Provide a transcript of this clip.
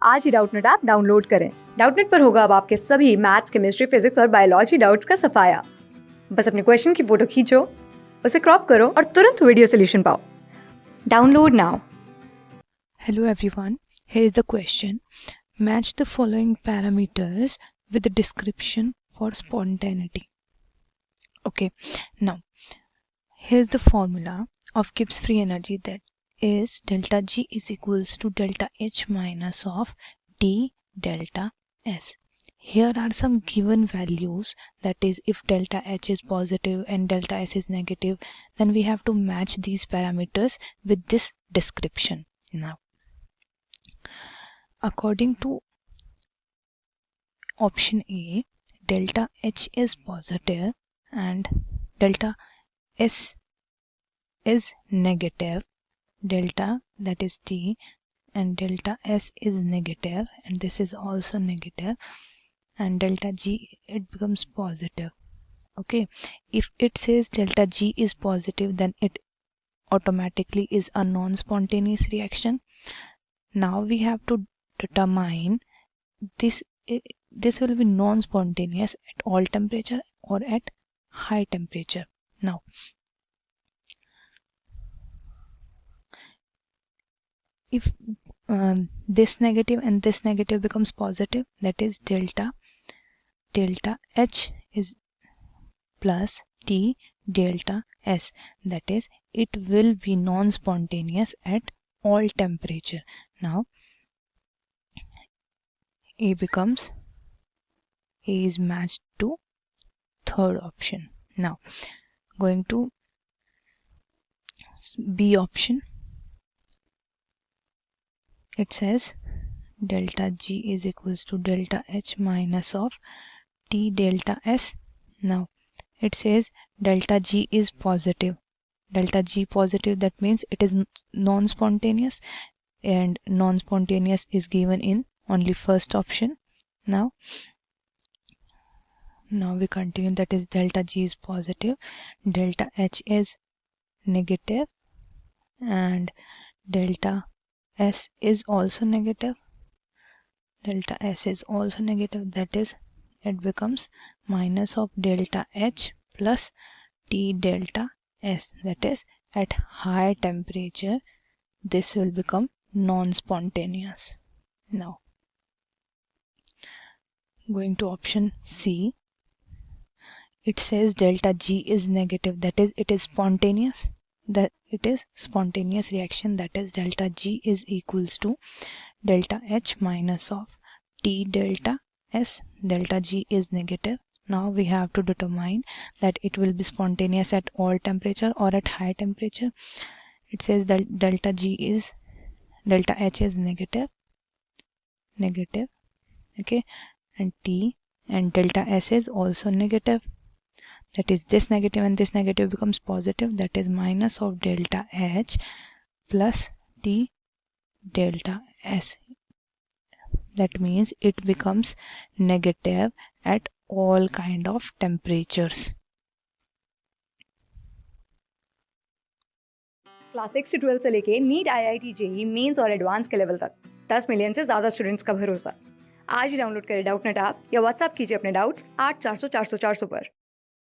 आज ही Doubtnut app download करें। Doubtnut पर होगा अब आपके सभी मैथ्स, केमिस्ट्री, फिजिक्स और बायोलॉजी डाउट्स का सफाया। बस अपने क्वेश्चन की फोटो खींचो, उसे क्रॉप करो और तुरंत वीडियो सोल्यूशन पाओ। Download now. Hello everyone, here is the question. Match the following parameters with the description for spontaneity. Okay, now here's the formula of Gibbs free energy, that is delta G is equals to delta H minus of T delta S. Here are some given values, that is if delta H is positive and delta S is negative, then we have to match these parameters with this description. Now according to option A, delta H is positive and delta S is negative, delta, that is T, and delta S is negative, and this is also negative, and delta G, it becomes positive. Okay, if it says delta G is positive, then it automatically is a non-spontaneous reaction. Now we have to determine this will be non-spontaneous at all temperature or at high temperature. Now if this negative and this negative becomes positive, that is delta H is plus T delta S, that is it will be non-spontaneous at all temperature. Now A is matched to third option. Now going to B option, it says delta G is equals to delta H minus of T delta S. Now it says delta G is positive. Delta G positive, that means it is non-spontaneous, and non-spontaneous is given in only first option. Now we continue, that is delta G is positive, delta H is negative, and delta S is also negative. Delta S is also negative, that is it becomes minus of delta H plus T delta S, that is at high temperature this will become non-spontaneous. Now going to option C, it says delta G is negative, that is it is spontaneous, that it is spontaneous reaction, that is delta G is equals to delta H minus of T delta S. Delta G is negative. Now we have to determine that it will be spontaneous at all temperature or at high temperature. It says that delta H is negative, okay, and T and delta S is also negative, that is this negative and this negative becomes positive, that is minus of delta H plus T delta S. That means it becomes negative at all kind of temperatures. Class 6 से 12 से लेके NEET, IIT, JEE mains और advance के level तक 10 million से ज्यादा students का भरोसा। आज ही डाउनलोड करें डाउटनेट ऐप या व्हाट्सएप कीजिए अपने डाउट्स 8400 400 400 पर।